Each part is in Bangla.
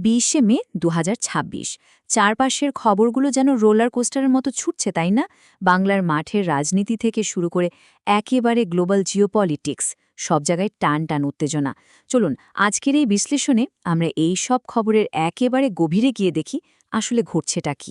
২০শে মে ২০২৬। চারপাশের খবরগুলো যেন রোলার কোস্টারের মতো ছুটছে, তাই না? বাংলার মাঠের রাজনীতি থেকে শুরু করে একেবারে গ্লোবাল জিওপলিটিক্স, সব জায়গায় টান টান উত্তেজনা। চলুন আজকের এই বিশ্লেষণে আমরা এই সব খবরের একেবারে গভীরে গিয়ে দেখি আসলে ঘটছেটা কি।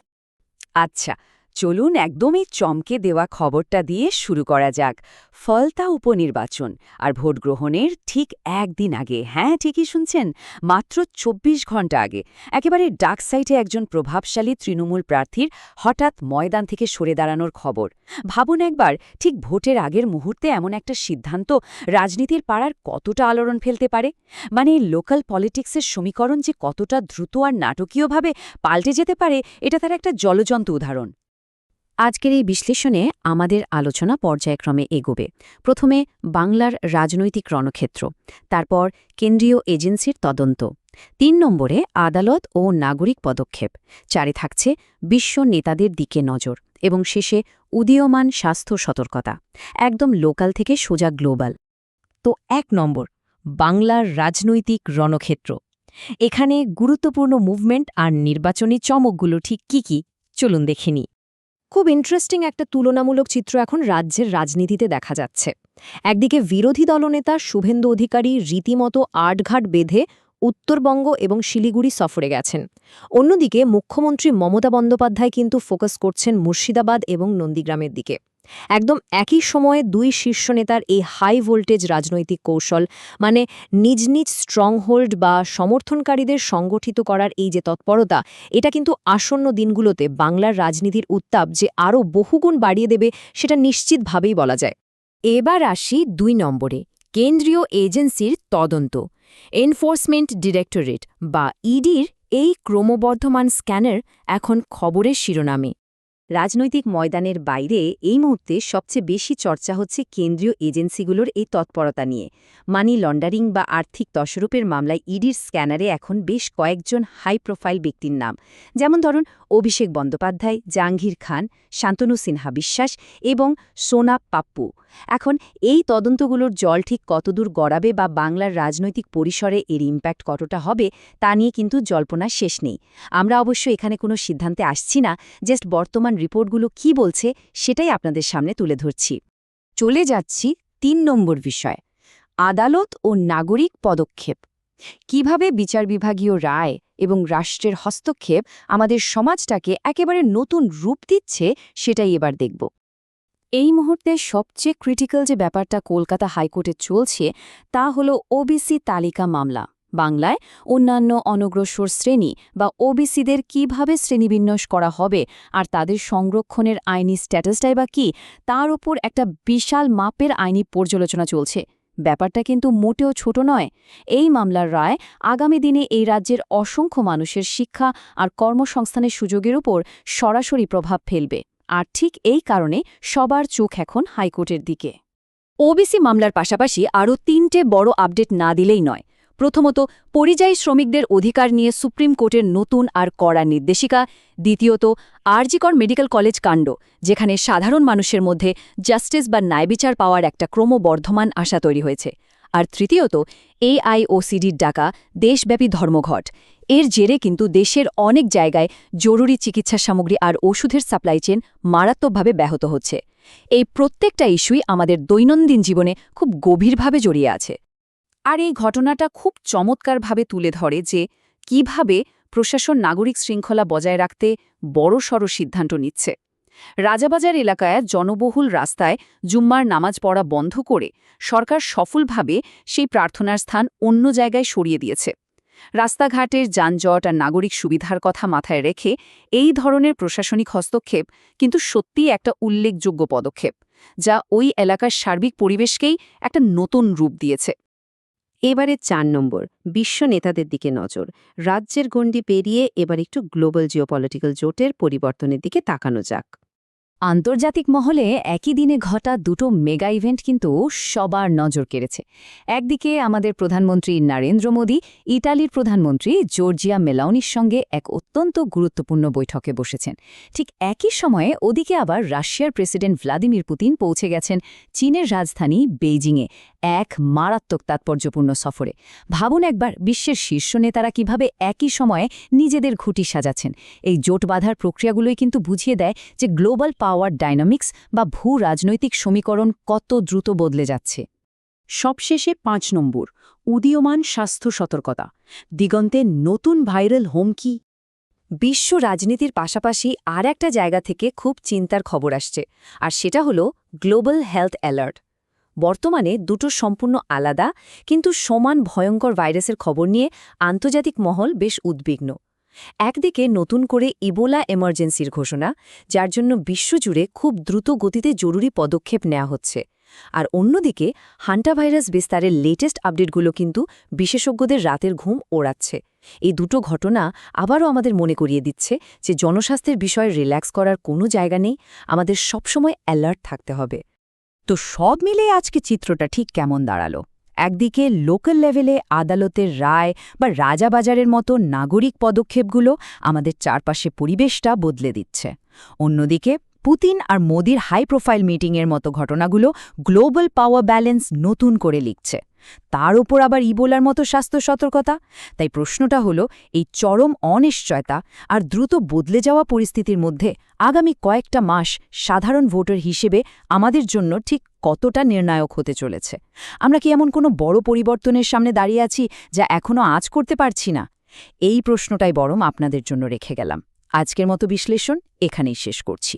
আচ্ছা, চলুন একদমই চমকে দেওয়া খবরটা দিয়ে শুরু করা যাক। ফলতা উপনির্বাচন আর ভোট গ্রহণের ঠিক একদিন আগে, হ্যাঁ ঠিকই শুনছেন, মাত্র ২৪ ঘণ্টা আগে একেবারে ডাক সাইটে একজন প্রভাবশালী তৃণমূল প্রার্থীর হঠাৎ ময়দান থেকে সরে দাঁড়ানোর খবর। ভাবুন একবার, ঠিক ভোটের আগের মুহূর্তে এমন একটা সিদ্ধান্ত রাজনীতির পাড়ার কতটা আলোড়ন ফেলতে পারে। মানে লোকাল পলিটিক্সের সমীকরণ যে কতটা দ্রুত আর নাটকীয়ভাবে পাল্টে যেতে পারে, এটা তার একটা জ্বলজ্বন্ত উদাহরণ। আজকের এই বিশ্লেষণে আমাদের আলোচনা পর্যায়ক্রমে এগোবে। প্রথমে বাংলার রাজনৈতিক রণক্ষেত্র, তারপর কেন্দ্রীয় এজেন্সির তদন্ত, ৩ নম্বরে আদালত ও নাগরিক পদক্ষেপ, ৪ থাকছে বিশ্ব নেতাদের দিকে নজর এবং শেষে উদীয়মান স্বাস্থ্য সতর্কতা, একদম লোকাল থেকে সোজা গ্লোবাল। তো ১ নম্বর, বাংলার রাজনৈতিক রণক্ষেত্র। এখানে গুরুত্বপূর্ণ মুভমেন্ট আর নির্বাচনী চমকগুলো ঠিক কি চলুন দেখে নিই। খুব ইন্টারেস্টিং একটা তুলনামূলক চিত্র এখন রাজ্যের রাজনীতিতে দেখা যাচ্ছে। একদিকে বিরোধী দলনেতা শুভেন্দু অধিকারী রীতিমতো আটঘাট বেঁধে উত্তরবঙ্গ এবং শিলিগুড়ি সফরে গেছেন। অন্যদিকে মুখ্যমন্ত্রী মমতা বন্দ্যোপাধ্যায় কিন্তু ফোকাস করছেন মুর্শিদাবাদ এবং নন্দীগ্রামের দিকে। একদম একই সময়ে দুই শীর্ষ নেতার এই হাই ভোল্টেজ রাজনৈতিক কৌশল, মানে নিজ নিজ স্ট্রংহোল্ড বা সমর্থনকারীদের সংগঠিত করার এই যে তৎপরতা, এটা কিন্তু আসন্ন দিনগুলোতে বাংলার রাজনীতির উত্তাপ যে আরও বহুগুণ বাড়িয়ে দেবে সেটা নিশ্চিতভাবেই বলা যায়। এবার আসি ২ নম্বরে, কেন্দ্রীয় এজেন্সির তদন্ত। এনফোর্সমেন্ট ডিরেক্টরেট বা ইডির এই ক্রমবর্ধমান স্ক্যানার এখন খবরের শিরোনামে। রাজনৈতিক ময়দানের বাইরে এই মুহূর্তে সবচেয়ে বেশি চর্চা হচ্ছে কেন্দ্রীয় এজেন্সিগুলোর এই তৎপরতা নিয়ে। মানি লন্ডারিং বা আর্থিক তছরূপের মামলায় ইডির স্ক্যানারে এখন বেশ কয়েকজন হাই প্রোফাইল ব্যক্তির নাম, যেমন ধরুন অভিষেক বন্দ্যোপাধ্যায়, জাহাঙ্গীর খান, শান্তনু সিনহা বিশ্বাস এবং সোনাপ পাপ্পু। এখন এই তদন্তগুলোর জল ঠিক কতদূর গড়াবে বা বাংলার রাজনৈতিক পরিসরে এর ইম্প্যাক্ট কতটা হবে তা নিয়ে কিন্তু জল্পনার শেষ নেই। আমরা অবশ্য এখানে কোনো সিদ্ধান্তে আসছি না, জাস্ট বর্তমান রিপোর্টগুলো কি বলছে সেটাই আপনাদের সামনে তুলে ধরছি। চলে যাচ্ছি ৩ নম্বর বিষয়, আদালত ও নাগরিক পদক্ষেপ। কিভাবে বিচার বিভাগীয় রায় এবং রাষ্ট্রের হস্তক্ষেপ আমাদের সমাজটাকে একেবারে নতুন রূপ দিচ্ছে সেটাই এবার দেখব। এই মুহূর্তে সবচেয়ে ক্রিটিক্যাল যে ব্যাপারটা কলকাতা হাইকোর্টে চলছে তা হল ওবিসি তালিকা মামলা। বাংলায় অন্যান্য অনগ্রসর শ্রেণী বা ওবিসিদের কিভাবে শ্রেণীবিন্যাস করা হবে আর তাদের সংরক্ষণের আইনি স্ট্যাটাসটাই বা কী, তার ওপর একটা বিশাল মাপের আইনি পর্যালোচনা চলছে। ব্যাপারটা কিন্তু মোটেও ছোট নয়। এই মামলার রায় আগামী দিনে এই রাজ্যের অসংখ্য মানুষের শিক্ষা আর কর্মসংস্থানের সুযোগের উপর সরাসরি প্রভাব ফেলবে। আর ঠিক এই কারণে সবার চোখ এখন হাইকোর্টের দিকে। ওবিসি মামলার পাশাপাশি আরও ৩টে বড় আপডেট না দিলেই নয়। প্রথমত, পরিযায়ী শ্রমিকদের অধিকার নিয়ে সুপ্রিম কোর্টের নতুন আর কড়া নির্দেশিকা। দ্বিতীয়ত, আরজিকর মেডিকেল কলেজ কাণ্ড, যেখানে সাধারণ মানুষের মধ্যে জাস্টিস বা ন্যায়বিচার পাওয়ার একটা ক্রমবর্ধমান আশা তৈরি হয়েছে। আর তৃতীয়ত, AIOCDর ডাকা দেশব্যাপী ধর্মঘট। এর জেরে কিন্তু দেশের অনেক জায়গায় জরুরি চিকিৎসা সামগ্রী আর ওষুধের সাপ্লাই চেন মারাত্মকভাবে ব্যাহত হচ্ছে। এই প্রত্যেকটা ইস্যুই আমাদের দৈনন্দিন জীবনে খুব গভীরভাবে জড়িয়ে আছে। আর এই ঘটনাটা খুব চমৎকারভাবে তুলে ধরে যে কিভাবে প্রশাসন নাগরিক শৃঙ্খলা বজায় রাখতে বড়সড় সিদ্ধান্ত নিচ্ছে। রাজাবাজার এলাকায় জনবহুল রাস্তায় জুম্মার নামাজ পড়া বন্ধ করে সরকার সফলভাবে সেই প্রার্থনার স্থান অন্য জায়গায় সরিয়ে দিয়েছে। রাস্তাঘাটের যানজট আর নাগরিক সুবিধার কথা মাথায় রেখে এই ধরনের প্রশাসনিক হস্তক্ষেপ কিন্তু সত্যিই একটা উল্লেখযোগ্য পদক্ষেপ, যা ওই এলাকার সার্বিক পরিবেশকেই একটা নতুন রূপ দিয়েছে। এবারে ৪ নম্বর, বিশ্ব নেতাদের দিকে নজর। রাজ্যের গণ্ডি পেরিয়ে এবার একটু গ্লোবাল জিওপলিটিক্যাল জোটের পরিবর্তনের দিকে তাকানো যাক। আন্তর্জাতিক মহলে একই দিনে ঘটা দুটো মেগা ইভেন্ট কিন্তু সবার নজর কেড়েছে। একদিকে আমাদের প্রধানমন্ত্রী নরেন্দ্র মোদী ইটালির প্রধানমন্ত্রী জর্জিয়া মেলাউনির সঙ্গে এক অত্যন্ত গুরুত্বপূর্ণ বৈঠকে বসেছেন। ঠিক একই সময়ে ওদিকে আবার রাশিয়ার প্রেসিডেন্ট ভ্লাদিমির পুতিন পৌঁছে গেছেন চীনের রাজধানী বেইজিংয়ে এক মারাত্মক তাৎপর্যপূর্ণ সফরে। ভাবুন একবার বিশ্বের শীর্ষ নেতারা কিভাবে একই সময়ে নিজেদের ঘুঁটি সাজাচ্ছেন। এই জোট বাঁধার প্রক্রিয়াগুলোই কিন্তু বুঝিয়ে দেয় যে গ্লোবাল পাওয়ার ডাইনামিক্স বা ভূ রাজনৈতিক সমীকরণ কত দ্রুত বদলে যাচ্ছে। সবশেষে ৫ নম্বর, উদীয়মান স্বাস্থ্য সতর্কতা। দিগন্তে নতুন ভাইরাল হুমকি। বিশ্ব রাজনীতির পাশাপাশি আর একটা জায়গা থেকে খুব চিন্তার খবর আসছে, আর সেটা হলো গ্লোবাল হেলথ অ্যালার্ট। বর্তমানে দুটো সম্পূর্ণ আলাদা কিন্তু সমান ভয়ঙ্কর ভাইরাসের খবর নিয়ে আন্তর্জাতিক মহল বেশ উদ্বিগ্ন। একদিকে নতুন করে ইবোলা এমার্জেন্সির ঘোষণা, যার জন্য বিশ্বজুড়ে খুব দ্রুত গতিতে জরুরি পদক্ষেপ নেওয়া হচ্ছে, আর অন্যদিকে হান্টাভাইরাস বিস্তারের লেটেস্ট আপডেটগুলো কিন্তু বিশেষজ্ঞদের রাতের ঘুম ওড়াচ্ছে। এই দুটো ঘটনা আবারও আমাদের মনে করিয়ে দিচ্ছে যে জনস্বাস্থ্যের বিষয়ে রিল্যাক্স করার কোনো জায়গা নেই, আমাদের সবসময় অ্যালার্ট থাকতে হবে। তো সব মিলে আজকে চিত্রটা ঠিক কেমন দাঁড়ালো? একদিকে লোকাল লেভেলে আদালতের রায় বা রাজাবাজারের মতো নাগরিক পদক্ষেপগুলো আমাদের চারপাশে পরিবেশটা বদলে দিচ্ছে। অন্যদিকে পুতিন আর মোদির হাই প্রোফাইল মিটিংয়ের মতো ঘটনাগুলো গ্লোবাল পাওয়ার ব্যালেন্স নতুন করে লিখছে। তার উপর আবার ইবোলার মতো স্বাস্থ্য সতর্কতা। তাই প্রশ্নটা হলো, এই চরম অনিশ্চয়তা আর দ্রুত বদলে যাওয়া পরিস্থিতির মধ্যে আগামী কয়েকটা মাস সাধারণ ভোটার হিসেবে আমাদের জন্য ঠিক কতটা নির্ণায়ক হতে চলেছে? আমরা কি এমন কোনো বড় পরিবর্তনের সামনে দাঁড়িয়ে আছি যা এখনও আঁচ করতে পারছি না? এই প্রশ্নটাই বরং আপনাদের জন্য রেখে গেলাম। আজকের মতো বিশ্লেষণ এখানেই শেষ করছি।